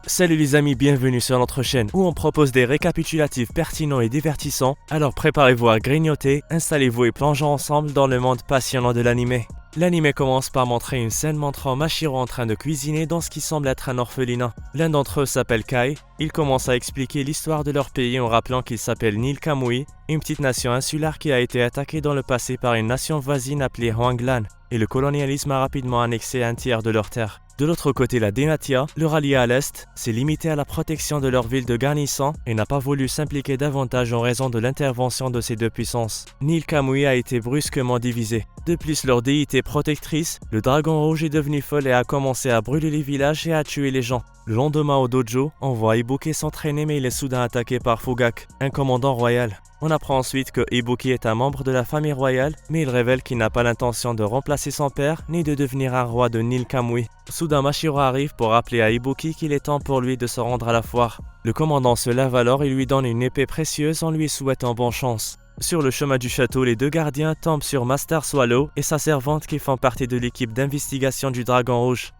Salut les amis, bienvenue sur notre chaîne où on propose des récapitulatifs pertinents et divertissants. Alors préparez-vous à grignoter, installez-vous et plongeons ensemble dans le monde passionnant de l'anime. L'anime commence par montrer une scène montrant Mashiro en train de cuisiner dans ce qui semble être un orphelinat. L'un d'entre eux s'appelle Kai. Il commence à expliquer l'histoire de leur pays en rappelant qu'il s'appelle Nil Kamui, une petite nation insulaire qui a été attaquée dans le passé par une nation voisine appelée Huanglan, et le colonialisme a rapidement annexé un tiers de leurs terres. De l'autre côté, la Denatia, leur allié à l'Est, s'est limitée à la protection de leur ville de garnison et n'a pas voulu s'impliquer davantage en raison de l'intervention de ces deux puissances. Nil Kamui a été brusquement divisé. De plus, leur déité protectrice, le dragon rouge est devenu folle et a commencé à brûler les villages et à tuer les gens. Le lendemain au dojo, on voit Ibuki s'entraîner mais il est soudain attaqué par Fugak, un commandant royal. On apprend ensuite que Ibuki est un membre de la famille royale, mais il révèle qu'il n'a pas l'intention de remplacer son père ni de devenir un roi de Nil Kamui. Soudain, Mashiro arrive pour rappeler à Ibuki qu'il est temps pour lui de se rendre à la foire. Le commandant se lève alors et lui donne une épée précieuse en lui souhaitant bonne chance. Sur le chemin du château, les deux gardiens tombent sur Master Swallow et sa servante qui font partie de l'équipe d'investigation du Dragon Rouge.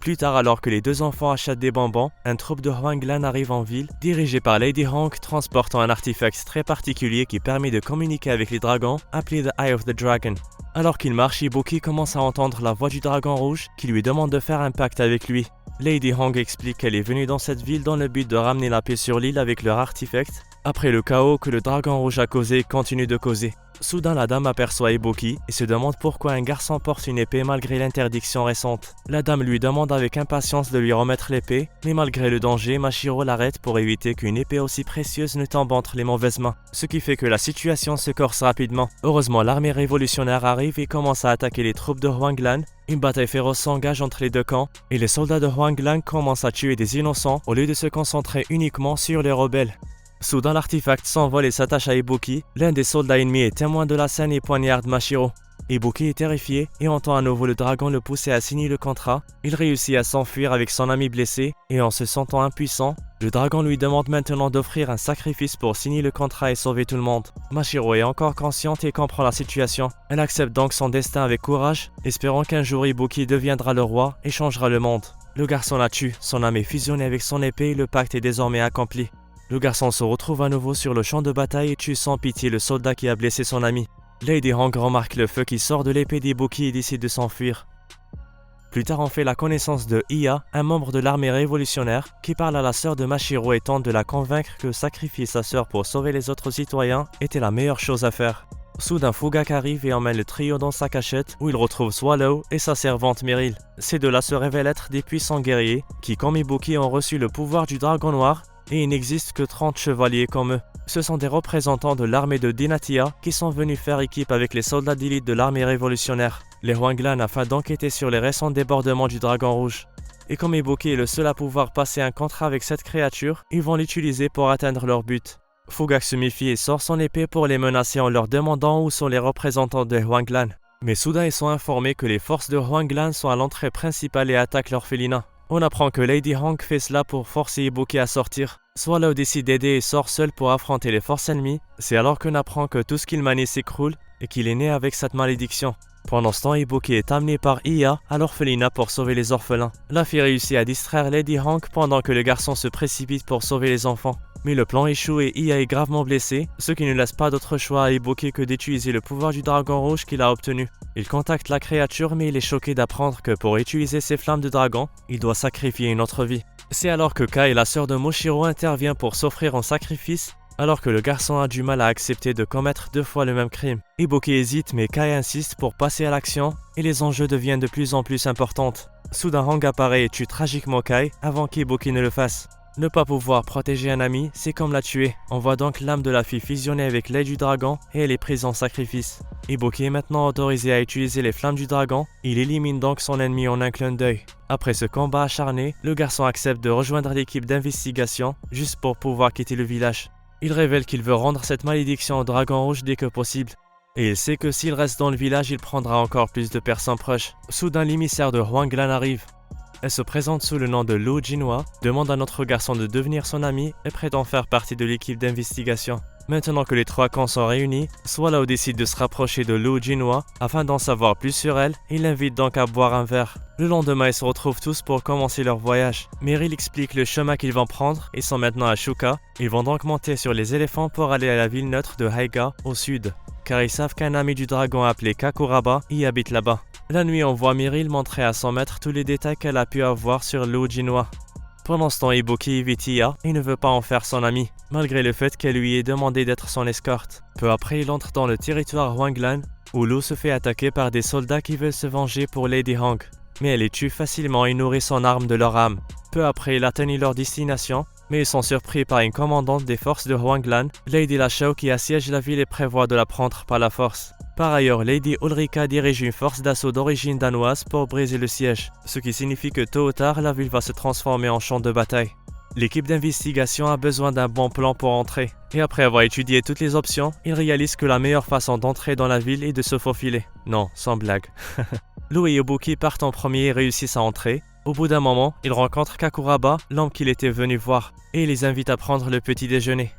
Plus tard, alors que les deux enfants achètent des bonbons, un troupe de Huanglan arrive en ville, dirigé par Lady Honk, transportant un artefact très particulier qui permet de communiquer avec les dragons, appelé The Eye of the Dragon. Alors qu'il marche, Ibuki commence à entendre la voix du Dragon Rouge qui lui demande de faire un pacte avec lui. Lady Honk explique qu'elle est venue dans cette ville dans le but de ramener la paix sur l'île avec leur artefact. Après le chaos que le Dragon Rouge a causé, continue de causer. Soudain, la dame aperçoit Ibuki et se demande pourquoi un garçon porte une épée malgré l'interdiction récente. La dame lui demande avec impatience de lui remettre l'épée, mais malgré le danger, Mashiro l'arrête pour éviter qu'une épée aussi précieuse ne tombe entre les mauvaises mains, ce qui fait que la situation se corse rapidement. Heureusement, l'armée révolutionnaire arrive et commence à attaquer les troupes de Huanglan. Une bataille féroce s'engage entre les deux camps et les soldats de Huanglan commencent à tuer des innocents au lieu de se concentrer uniquement sur les rebelles. Soudain, l'artefact s'envole et s'attache à Ibuki. L'un des soldats ennemis est témoin de la scène et poignarde Mashiro. Ibuki est terrifié et entend à nouveau le dragon le pousser à signer le contrat. Il réussit à s'enfuir avec son ami blessé et en se sentant impuissant, le dragon lui demande maintenant d'offrir un sacrifice pour signer le contrat et sauver tout le monde. Mashiro est encore consciente et comprend la situation. Elle accepte donc son destin avec courage, espérant qu'un jour Ibuki deviendra le roi et changera le monde. Le garçon la tue, son âme est fusionnée avec son épée et le pacte est désormais accompli. Le garçon se retrouve à nouveau sur le champ de bataille et tue sans pitié le soldat qui a blessé son ami. Lady Honk remarque le feu qui sort de l'épée d'Ibuki et décide de s'enfuir. Plus tard, on fait la connaissance de Iya, un membre de l'armée révolutionnaire, qui parle à la sœur de Mashiro et tente de la convaincre que sacrifier sa sœur pour sauver les autres citoyens était la meilleure chose à faire. Soudain, Fugak arrive et emmène le trio dans sa cachette où il retrouve Swallow et sa servante Meryl. Ces deux-là se révèlent être des puissants guerriers qui, comme Ibuki, ont reçu le pouvoir du dragon noir et il n'existe que 30 chevaliers comme eux. Ce sont des représentants de l'armée de Denatia qui sont venus faire équipe avec les soldats d'élite de l'armée révolutionnaire, les Huanglan, afin d'enquêter sur les récents débordements du Dragon Rouge. Et comme Ibuki est le seul à pouvoir passer un contrat avec cette créature, ils vont l'utiliser pour atteindre leur but. Fugak se méfie et sort son épée pour les menacer en leur demandant où sont les représentants des Huanglan. Mais soudain, ils sont informés que les forces de Huanglan sont à l'entrée principale et attaquent l'orphelinat. On apprend que Lady Honk fait cela pour forcer Ibuki à sortir. Swallow décide d'aider et sort seul pour affronter les forces ennemies. C'est alors qu'on apprend que tout ce qu'il manie s'écroule et qu'il est né avec cette malédiction. Pendant ce temps, Ibuki est amené par Iya à l'orphelinat pour sauver les orphelins. La fille réussit à distraire Lady Honk pendant que le garçon se précipite pour sauver les enfants. Mais le plan échoue et Iya est gravement blessé, ce qui ne laisse pas d'autre choix à Ibuki que d'utiliser le pouvoir du dragon rouge qu'il a obtenu. Il contacte la créature mais il est choqué d'apprendre que pour utiliser ses flammes de dragon, il doit sacrifier une autre vie. C'est alors que Kai, la sœur de Moshiro, intervient pour s'offrir en sacrifice, alors que le garçon a du mal à accepter de commettre 2 fois le même crime. Ibuki hésite mais Kai insiste pour passer à l'action et les enjeux deviennent de plus en plus importants. Soudain, Hong apparaît et tue tragiquement Kai avant qu'Ibuki ne le fasse. Ne pas pouvoir protéger un ami, c'est comme la tuer. On voit donc l'âme de la fille fusionner avec l'aile du dragon et elle est prise en sacrifice. Ibuki est maintenant autorisé à utiliser les flammes du dragon, il élimine donc son ennemi en un clin d'œil. Après ce combat acharné, le garçon accepte de rejoindre l'équipe d'investigation juste pour pouvoir quitter le village. Il révèle qu'il veut rendre cette malédiction au dragon rouge dès que possible. Et il sait que s'il reste dans le village, il prendra encore plus de personnes proches. Soudain, l'émissaire de Huanglan arrive. Elle se présente sous le nom de Lu Jinhua, demande à notre garçon de devenir son ami et prétend faire partie de l'équipe d'investigation. Maintenant que les trois camps sont réunis, Swallow décide de se rapprocher de Lu Jinhua afin d'en savoir plus sur elle et l'invite donc à boire un verre. Le lendemain, ils se retrouvent tous pour commencer leur voyage. Meryl explique le chemin qu'ils vont prendre et sont maintenant à Shuka. Ils vont donc monter sur les éléphants pour aller à la ville neutre de Haiga au sud, car ils savent qu'un ami du dragon appelé Kakuraba y habite là-bas. La nuit, on voit Meryl montrer à son maître tous les détails qu'elle a pu avoir sur Lu Jinhua. Pendant ce temps, Ibuki évite Iya et ne veut pas en faire son ami, malgré le fait qu'elle lui ait demandé d'être son escorte. Peu après, il entre dans le territoire Huanglan, où Lu se fait attaquer par des soldats qui veulent se venger pour Lady Hong. Mais elle les tue facilement et nourrit son arme de leur âme. Peu après, ils atteignent leur destination, mais ils sont surpris par une commandante des forces de Huanglan, Lady Lashao, qui assiège la ville et prévoit de la prendre par la force. Par ailleurs, Lady Ulrika dirige une force d'assaut d'origine danoise pour briser le siège, ce qui signifie que tôt ou tard, la ville va se transformer en champ de bataille. L'équipe d'investigation a besoin d'un bon plan pour entrer, et après avoir étudié toutes les options, ils réalisent que la meilleure façon d'entrer dans la ville est de se faufiler. Non, sans blague. Lu et Ibuki partent en premier et réussissent à entrer. Au bout d'un moment, ils rencontrent Kakuraba, l'homme qu'il était venu voir, et il les invite à prendre le petit déjeuner.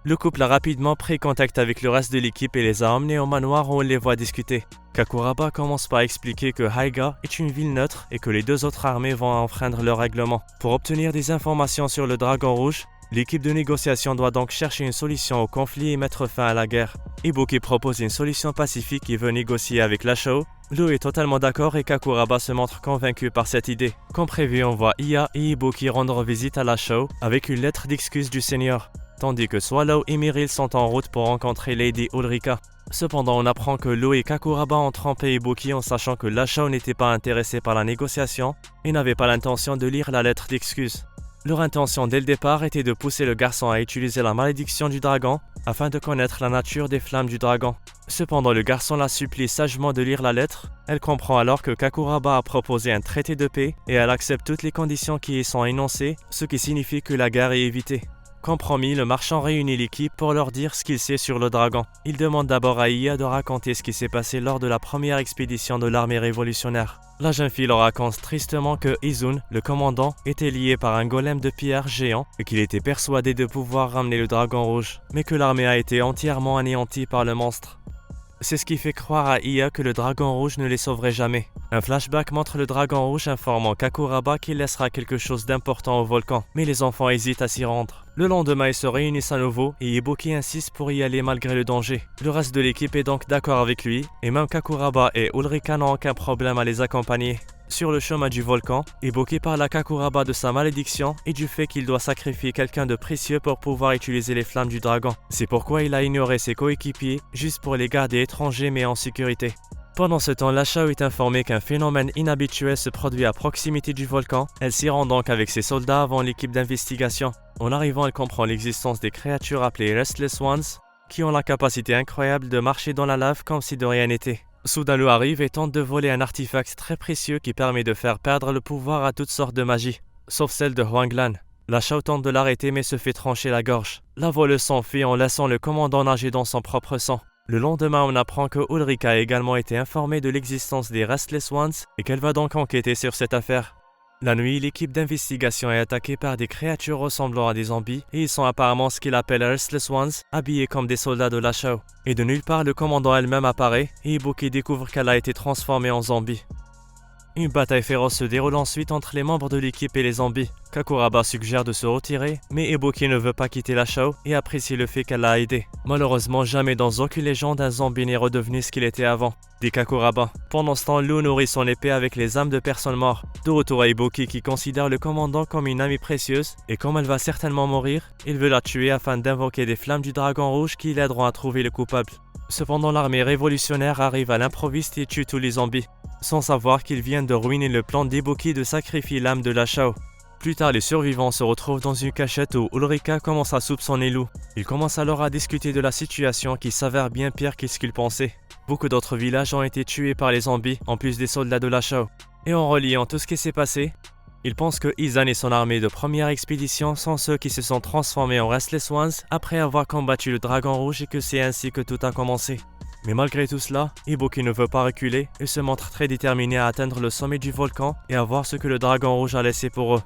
Le couple a rapidement pris contact avec le reste de l'équipe et les a emmenés au manoir où on les voit discuter. Kakuraba commence par expliquer que Haiga est une ville neutre et que les deux autres armées vont enfreindre leur règlement. Pour obtenir des informations sur le Dragon Rouge, l'équipe de négociation doit donc chercher une solution au conflit et mettre fin à la guerre. Ibuki propose une solution pacifique et veut négocier avec Lashao. Lu est totalement d'accord et Kakuraba se montre convaincu par cette idée. Comme prévu, on voit Iya et Ibuki rendre visite à Lashao avec une lettre d'excuse du seigneur, tandis que Swallow et Meryl sont en route pour rencontrer Lady Ulrika. Cependant, on apprend que Lu et Kakuraba ont trompé Ibuki en sachant que Lashao n'était pas intéressé par la négociation et n'avait pas l'intention de lire la lettre d'excuse. Leur intention dès le départ était de pousser le garçon à utiliser la malédiction du dragon afin de connaître la nature des flammes du dragon. Cependant, le garçon la supplie sagement de lire la lettre. Elle comprend alors que Kakuraba a proposé un traité de paix et elle accepte toutes les conditions qui y sont énoncées, ce qui signifie que la guerre est évitée. Compromis, le marchand réunit l'équipe pour leur dire ce qu'il sait sur le dragon. Il demande d'abord à Iya de raconter ce qui s'est passé lors de la première expédition de l'armée révolutionnaire. La jeune fille leur raconte tristement que Izun, le commandant, était lié par un golem de pierre géant et qu'il était persuadé de pouvoir ramener le dragon rouge, mais que l'armée a été entièrement anéantie par le monstre. C'est ce qui fait croire à Iya que le dragon rouge ne les sauverait jamais. Un flashback montre le dragon rouge informant Kakuraba qu'il laissera quelque chose d'important au volcan, mais les enfants hésitent à s'y rendre. Le lendemain, ils se réunissent à nouveau et Ibuki insiste pour y aller malgré le danger. Le reste de l'équipe est donc d'accord avec lui, et même Kakuraba et Ulrika n'ont aucun problème à les accompagner. Sur le chemin du volcan, Ibuki parle à Kakuraba de sa malédiction et du fait qu'il doit sacrifier quelqu'un de précieux pour pouvoir utiliser les flammes du dragon. C'est pourquoi il a ignoré ses coéquipiers juste pour les garder étrangers mais en sécurité. Pendant ce temps, Lashao est informée qu'un phénomène inhabituel se produit à proximité du volcan. Elle s'y rend donc avec ses soldats avant l'équipe d'investigation. En arrivant, elle comprend l'existence des créatures appelées Restless Ones, qui ont la capacité incroyable de marcher dans la lave comme si de rien n'était. Soudain, Lu arrive et tente de voler un artefact très précieux qui permet de faire perdre le pouvoir à toutes sortes de magies, sauf celle de Huanglan. Lashao tente de l'arrêter mais se fait trancher la gorge. La voleuse s'enfuit en laissant le commandant nager dans son propre sang. Le lendemain, on apprend que Ulrika a également été informée de l'existence des Restless Ones et qu'elle va donc enquêter sur cette affaire. La nuit, l'équipe d'investigation est attaquée par des créatures ressemblant à des zombies et ils sont apparemment ce qu'il appelle Restless Ones, habillés comme des soldats de Lashao. Et de nulle part, le commandant elle-même apparaît et Ibuki découvre qu'elle a été transformée en zombie. Une bataille féroce se déroule ensuite entre les membres de l'équipe et les zombies. Kakuraba suggère de se retirer, mais Ibuki ne veut pas quitter Lashao et apprécie le fait qu'elle l'a aidé. Malheureusement, jamais dans aucune légende un zombie n'est redevenu ce qu'il était avant, dit Kakuraba. Pendant ce temps, Lu nourrit son épée avec les âmes de personnes mortes. De retour à Ibuki qui considère le commandant comme une amie précieuse, et comme elle va certainement mourir, il veut la tuer afin d'invoquer des flammes du dragon rouge qui l'aideront à trouver le coupable. Cependant, l'armée révolutionnaire arrive à l'improviste et tue tous les zombies, sans savoir qu'ils viennent de ruiner le plan d'Ibuki de sacrifier l'âme de Lashao. Plus tard, les survivants se retrouvent dans une cachette où Ulrika commence à soupçonner Lu. Ils commencent alors à discuter de la situation qui s'avère bien pire que ce qu'ils pensaient. Beaucoup d'autres villages ont été tués par les zombies, en plus des soldats de Lashao. Et en reliant tout ce qui s'est passé, ils pensent que Izan et son armée de première expédition sont ceux qui se sont transformés en Restless Ones après avoir combattu le dragon rouge et que c'est ainsi que tout a commencé. Mais malgré tout cela, Ibuki ne veut pas reculer et se montre très déterminé à atteindre le sommet du volcan et à voir ce que le dragon rouge a laissé pour eux.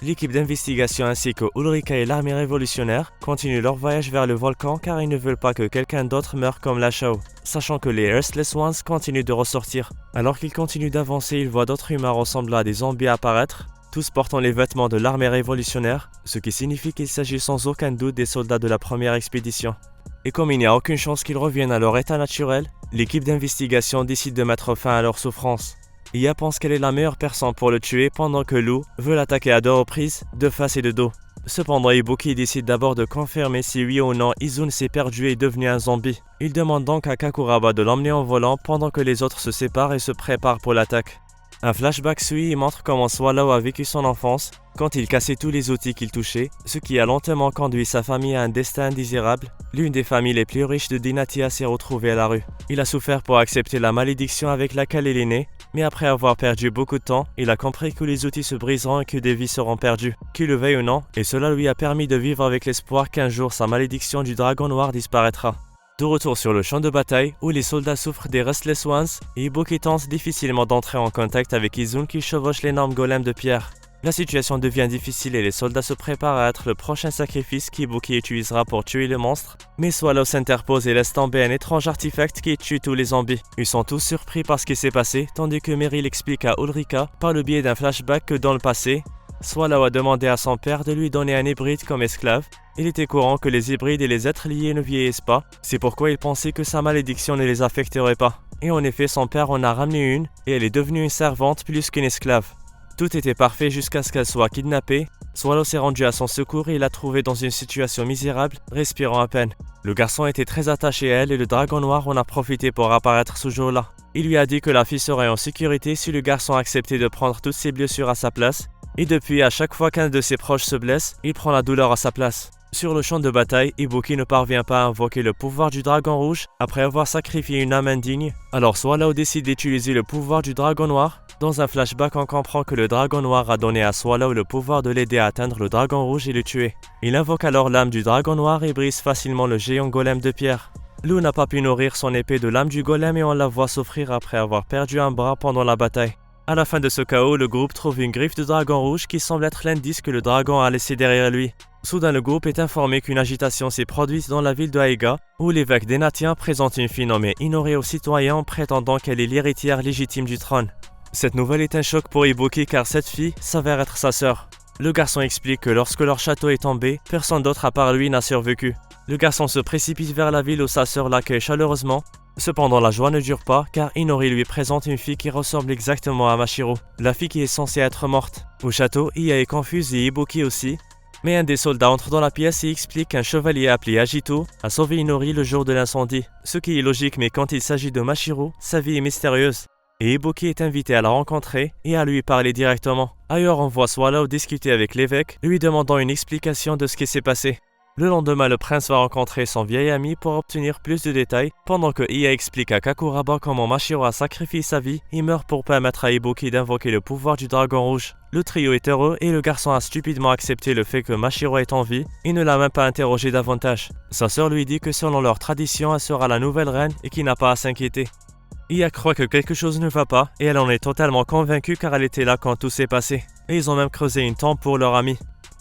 L'équipe d'investigation ainsi que Ulrika et l'armée révolutionnaire continuent leur voyage vers le volcan car ils ne veulent pas que quelqu'un d'autre meure comme la Shao, sachant que les Restless Ones continuent de ressortir. Alors qu'ils continuent d'avancer, ils voient d'autres humains ressemblant à des zombies apparaître, tous portant les vêtements de l'armée révolutionnaire, ce qui signifie qu'il s'agit sans aucun doute des soldats de la première expédition. Et comme il n'y a aucune chance qu'ils reviennent à leur état naturel, l'équipe d'investigation décide de mettre fin à leur souffrance. Ia pense qu'elle est la meilleure personne pour le tuer pendant que Lu veut l'attaquer à 2 reprises, de face et de dos. Cependant, Ibuki décide d'abord de confirmer si oui ou non Izun s'est perdu et est devenu un zombie. Il demande donc à Kakuraba de l'emmener en volant pendant que les autres se séparent et se préparent pour l'attaque. Un flashback suit et montre comment Swallow a vécu son enfance quand il cassait tous les outils qu'il touchait, ce qui a lentement conduit sa famille à un destin indésirable. L'une des familles les plus riches de Dynatia s'est retrouvée à la rue. Il a souffert pour accepter la malédiction avec laquelle il est né, mais après avoir perdu beaucoup de temps, il a compris que les outils se briseront et que des vies seront perdues, qu'il le veuille ou non, et cela lui a permis de vivre avec l'espoir qu'un jour sa malédiction du dragon noir disparaîtra. De retour sur le champ de bataille, où les soldats souffrent des Restless Ones, et Ibuki tente difficilement d'entrer en contact avec Izun qui chevauche l'énorme golem de pierre. La situation devient difficile et les soldats se préparent à être le prochain sacrifice qu'Ibuki utilisera pour tuer le monstre, mais Swallow s'interpose et laisse tomber un étrange artefact qui tue tous les zombies. Ils sont tous surpris par ce qui s'est passé, tandis que Meryl explique à Ulrika, par le biais d'un flashback, que dans le passé, Swallow a demandé à son père de lui donner un hybride comme esclave. Il était courant que les hybrides et les êtres liés ne vieillissent pas, c'est pourquoi il pensait que sa malédiction ne les affecterait pas. Et en effet, son père en a ramené une, et elle est devenue une servante plus qu'une esclave. Tout était parfait jusqu'à ce qu'elle soit kidnappée. Swallow s'est rendu à son secours et l'a trouvée dans une situation misérable, respirant à peine. Le garçon était très attaché à elle et le dragon noir en a profité pour apparaître ce jour-là. Il lui a dit que la fille serait en sécurité si le garçon acceptait de prendre toutes ses blessures à sa place. Et depuis, à chaque fois qu'un de ses proches se blesse, il prend la douleur à sa place. Sur le champ de bataille, Ibuki ne parvient pas à invoquer le pouvoir du dragon rouge après avoir sacrifié une âme indigne. Alors Swallow décide d'utiliser le pouvoir du dragon noir. Dans un flashback, on comprend que le dragon noir a donné à Swallow le pouvoir de l'aider à atteindre le dragon rouge et le tuer. Il invoque alors l'âme du dragon noir et brise facilement le géant golem de pierre. Lu n'a pas pu nourrir son épée de l'âme du golem et on la voit souffrir après avoir perdu un bras pendant la bataille. À la fin de ce chaos, le groupe trouve une griffe de dragon rouge qui semble être l'indice que le dragon a laissé derrière lui. Soudain, le groupe est informé qu'une agitation s'est produite dans la ville de Aiga, où l'évêque Denatien présente une fille nommée Inori aux citoyens en prétendant qu'elle est l'héritière légitime du trône. Cette nouvelle est un choc pour Ibuki car cette fille s'avère être sa sœur. Le garçon explique que lorsque leur château est tombé, personne d'autre à part lui n'a survécu. Le garçon se précipite vers la ville où sa sœur l'accueille chaleureusement. Cependant, la joie ne dure pas car Inori lui présente une fille qui ressemble exactement à Mashiro, la fille qui est censée être morte. Au château, Ia est confuse et Ibuki aussi. Mais un des soldats entre dans la pièce et explique qu'un chevalier appelé Agito a sauvé Inori le jour de l'incendie. Ce qui est logique, mais quand il s'agit de Mashiro, sa vie est mystérieuse. Et Ibuki est invité à la rencontrer et à lui parler directement. Ailleurs, on voit Swallow discuter avec l'évêque, lui demandant une explication de ce qui s'est passé. Le lendemain, le prince va rencontrer son vieil ami pour obtenir plus de détails, pendant que Ia explique à Kakuraba comment Mashiro a sacrifié sa vie et meurt pour permettre à Ibuki d'invoquer le pouvoir du dragon rouge. Le trio est heureux et le garçon a stupidement accepté le fait que Mashiro est en vie et ne l'a même pas interrogé davantage. Sa sœur lui dit que selon leur tradition, elle sera la nouvelle reine et qu'il n'a pas à s'inquiéter. Ia croit que quelque chose ne va pas et elle en est totalement convaincue car elle était là quand tout s'est passé. Et ils ont même creusé une tombe pour leur ami.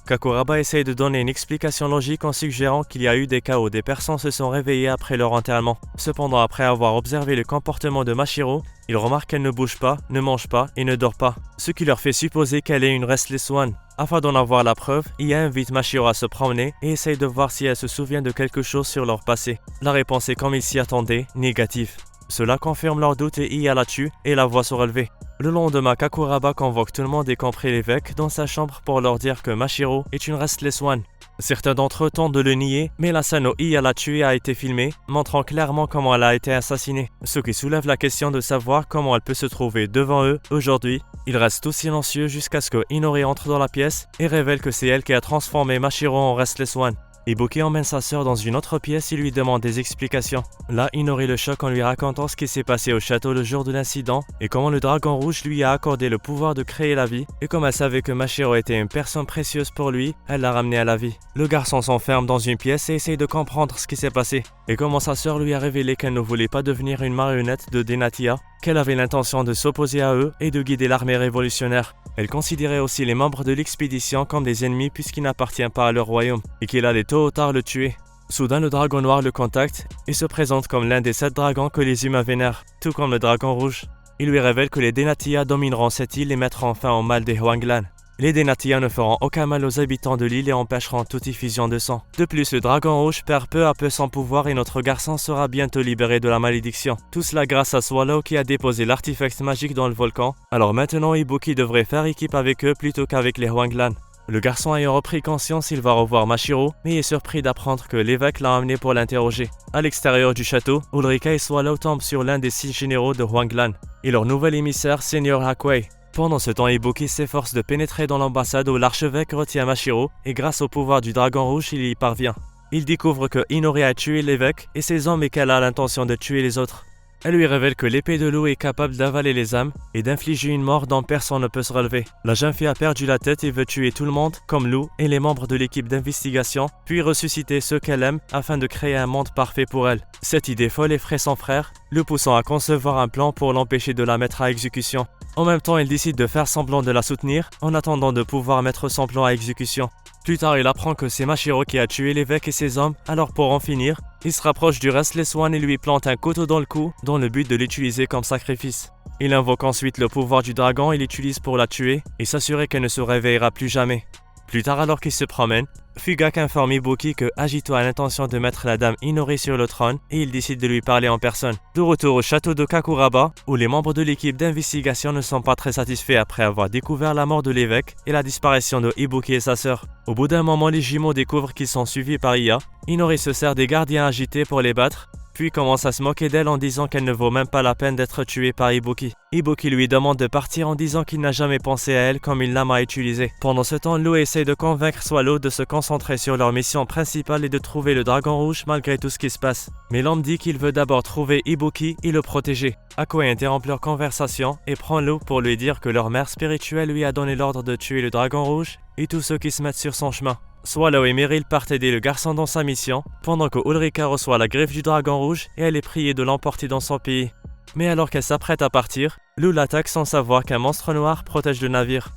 Kakuraba essaye de donner une explication logique en suggérant qu'il y a eu des cas où des personnes se sont réveillées après leur enterrement. Cependant, après avoir observé le comportement de Mashiro, il remarque qu'elle ne bouge pas, ne mange pas et ne dort pas, ce qui leur fait supposer qu'elle est une Restless One. Afin d'en avoir la preuve, Ia invite Mashiro à se promener et essaye de voir si elle se souvient de quelque chose sur leur passé. La réponse est comme ils s'y attendaient, négative. Cela confirme leurs doutes et Ia la tue et la voit se relever. Le lendemain, Kakuraba convoque tout le monde y compris l'évêque dans sa chambre pour leur dire que Mashiro est une Restless One. Certains d'entre eux tentent de le nier, mais la scène où Ia l'a tuée a été filmée, montrant clairement comment elle a été assassinée. Ce qui soulève la question de savoir comment elle peut se trouver devant eux aujourd'hui. Ils restent tous silencieux jusqu'à ce que Inori entre dans la pièce et révèle que c'est elle qui a transformé Mashiro en Restless One. Ibuki emmène sa sœur dans une autre pièce et lui demande des explications. Là, Inori le choque en lui racontant ce qui s'est passé au château le jour de l'incident et comment le dragon rouge lui a accordé le pouvoir de créer la vie. Et comme elle savait que Mashiro était une personne précieuse pour lui, elle l'a ramené à la vie. Le garçon s'enferme dans une pièce et essaye de comprendre ce qui s'est passé. Et comment sa sœur lui a révélé qu'elle ne voulait pas devenir une marionnette de Denatia. qu'elle avait l'intention de s'opposer à eux et de guider l'armée révolutionnaire. Elle considérait aussi les membres de l'expédition comme des ennemis puisqu'il n'appartient pas à leur royaume et qu'il allait tôt ou tard le tuer. Soudain, le dragon noir le contacte et se présente comme l'un des 7 dragons que les humains vénèrent, tout comme le dragon rouge. Il lui révèle que les Denatia domineront cette île et mettront fin au mal des Huanglan. Les Denatia ne feront aucun mal aux habitants de l'île et empêcheront toute effusion de sang. De plus, le dragon rouge perd peu à peu son pouvoir et notre garçon sera bientôt libéré de la malédiction. Tout cela grâce à Swallow qui a déposé l'artefact magique dans le volcan. Alors maintenant, Ibuki devrait faire équipe avec eux plutôt qu'avec les Huanglan. Le garçon ayant repris conscience, il va revoir Mashiro, mais est surpris d'apprendre que l'évêque l'a amené pour l'interroger. À l'extérieur du château, Ulrika et Swallow tombent sur l'un des 6 généraux de Huanglan et leur nouvel émissaire, Seigneur Hakuei. Pendant ce temps, Ibuki s'efforce de pénétrer dans l'ambassade où l'archevêque retient Mashiro et grâce au pouvoir du dragon rouge, il y parvient. Il découvre que Inori a tué l'évêque et ses hommes et qu'elle a l'intention de tuer les autres. Elle lui révèle que l'épée de loup est capable d'avaler les âmes et d'infliger une mort dont personne ne peut se relever. La jeune fille a perdu la tête et veut tuer tout le monde, comme Lou et les membres de l'équipe d'investigation, puis ressusciter ceux qu'elle aime afin de créer un monde parfait pour elle. Cette idée folle effraie son frère, le poussant à concevoir un plan pour l'empêcher de la mettre à exécution. En même temps, il décide de faire semblant de la soutenir en attendant de pouvoir mettre son plan à exécution. Plus tard, il apprend que c'est Mashiro qui a tué l'évêque et ses hommes, alors pour en finir, il se rapproche du Restless One et lui plante un couteau dans le cou dans le but de l'utiliser comme sacrifice. Il invoque ensuite le pouvoir du dragon et l'utilise pour la tuer et s'assurer qu'elle ne se réveillera plus jamais. Plus tard, alors qu'il se promène, Fugak informe Ibuki que Agito a l'intention de mettre la dame Inori sur le trône et il décide de lui parler en personne. De retour au château de Kakuraba, où les membres de l'équipe d'investigation ne sont pas très satisfaits après avoir découvert la mort de l'évêque et la disparition de Ibuki et sa sœur. Au bout d'un moment, les jumeaux découvrent qu'ils sont suivis par Iya. Inori se sert des gardiens agités pour les battre, puis commence à se moquer d'elle en disant qu'elle ne vaut même pas la peine d'être tuée par Ibuki. Ibuki lui demande de partir en disant qu'il n'a jamais pensé à elle comme une lame à utiliser. Pendant ce temps, Lou essaie de convaincre Swallow de se concentrer sur leur mission principale et de trouver le dragon rouge malgré tout ce qui se passe. Mais l'homme dit qu'il veut d'abord trouver Ibuki et le protéger. Hakuei interrompt leur conversation et prend Lou pour lui dire que leur mère spirituelle lui a donné l'ordre de tuer le dragon rouge et tous ceux qui se mettent sur son chemin. Swallow et Meryl partent aider le garçon dans sa mission, pendant que Ulrika reçoit la griffe du dragon rouge et elle est priée de l'emporter dans son pays. Mais alors qu'elle s'apprête à partir, Lou l'attaque sans savoir qu'un monstre noir protège le navire.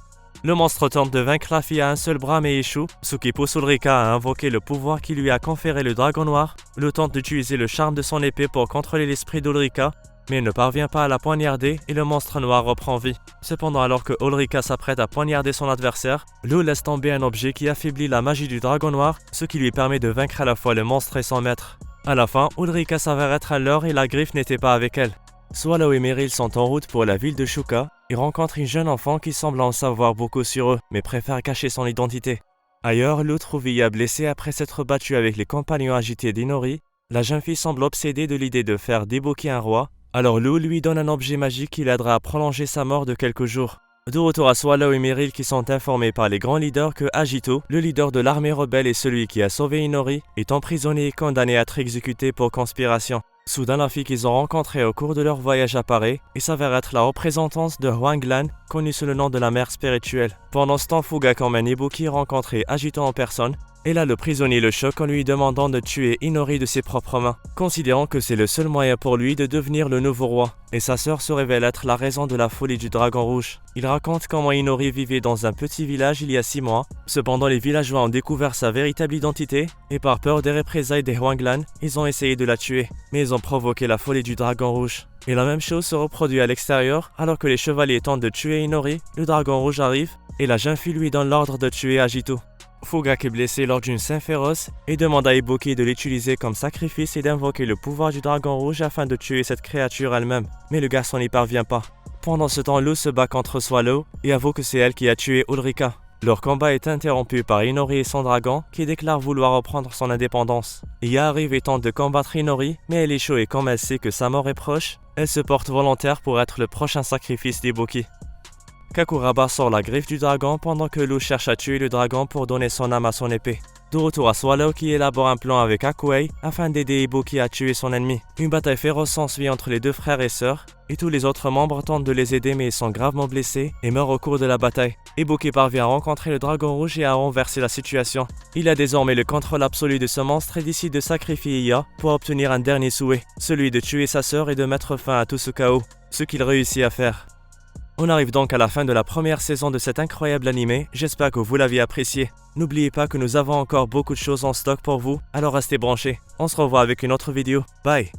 Le monstre tente de vaincre la fille à un seul bras mais échoue, ce qui pousse Ulrika à invoquer le pouvoir qui lui a conféré le dragon noir. Lou tente d'utiliser le charme de son épée pour contrôler l'esprit d'Ulrika, mais elle ne parvient pas à la poignarder et le monstre noir reprend vie. Cependant, alors que Ulrika s'apprête à poignarder son adversaire, Lou laisse tomber un objet qui affaiblit la magie du dragon noir, ce qui lui permet de vaincre à la fois le monstre et son maître. À la fin, Ulrika s'avère être un leurre et la griffe n'était pas avec elle. Swallow et Meryl sont en route pour la ville de Shuka et rencontrent une jeune enfant qui semble en savoir beaucoup sur eux, mais préfère cacher son identité. Ailleurs, Lou trouve Iya blessée après s'être battue avec les compagnons agités d'Inori. La jeune fille semble obsédée de l'idée de faire d'Ibuki un roi. Alors Lou lui donne un objet magique qui l'aidera à prolonger sa mort de quelques jours. De retour à Swallow et Meryl qui sont informés par les grands leaders que Agito, le leader de l'armée rebelle et celui qui a sauvé Inori, est emprisonné et condamné à être exécuté pour conspiration. Soudain, la fille qu'ils ont rencontrée au cours de leur voyage apparaît et s'avère être la représentante de Huanglan, connue sous le nom de la mère spirituelle. Pendant ce temps, Fugak emmène Ibuki rencontrer Agito en personne. Et là, le prisonnier le choque en lui demandant de tuer Inori de ses propres mains, considérant que c'est le seul moyen pour lui de devenir le nouveau roi. Et sa sœur se révèle être la raison de la folie du dragon rouge. Il raconte comment Inori vivait dans un petit village il y a 6 mois. Cependant, les villageois ont découvert sa véritable identité, et par peur des représailles des Huanglan, ils ont essayé de la tuer. Mais ils ont provoqué la folie du dragon rouge. Et la même chose se reproduit à l'extérieur, alors que les chevaliers tentent de tuer Inori, le dragon rouge arrive, et la jeune fille lui donne l'ordre de tuer Agito. Fugak est blessé lors d'une scène féroce et demande à Ibuki de l'utiliser comme sacrifice et d'invoquer le pouvoir du dragon rouge afin de tuer cette créature elle-même, mais le garçon n'y parvient pas. Pendant ce temps, Lou se bat contre Swallow et avoue que c'est elle qui a tué Ulrika. Leur combat est interrompu par Inori et son dragon qui déclare vouloir reprendre son indépendance. Iya arrive et tente de combattre Inori, mais elle échoue et comme elle sait que sa mort est proche, elle se porte volontaire pour être le prochain sacrifice d'Ibuki. Kakuraba sort la griffe du dragon pendant que Lou cherche à tuer le dragon pour donner son âme à son épée. De retour à Swallow qui élabore un plan avec Hakuei afin d'aider Ibuki à tuer son ennemi. Une bataille féroce s'ensuit entre les deux frères et sœurs et tous les autres membres tentent de les aider mais ils sont gravement blessés et meurent au cours de la bataille. Ibuki parvient à rencontrer le dragon rouge et à renverser la situation. Il a désormais le contrôle absolu de ce monstre et décide de sacrifier Iya pour obtenir un dernier souhait, celui de tuer sa sœur et de mettre fin à tout ce chaos. ce qu'il réussit à faire. On arrive donc à la fin de la première saison de cet incroyable animé, j'espère que vous l'aviez apprécié. N'oubliez pas que nous avons encore beaucoup de choses en stock pour vous, alors restez branchés. On se revoit avec une autre vidéo. Bye!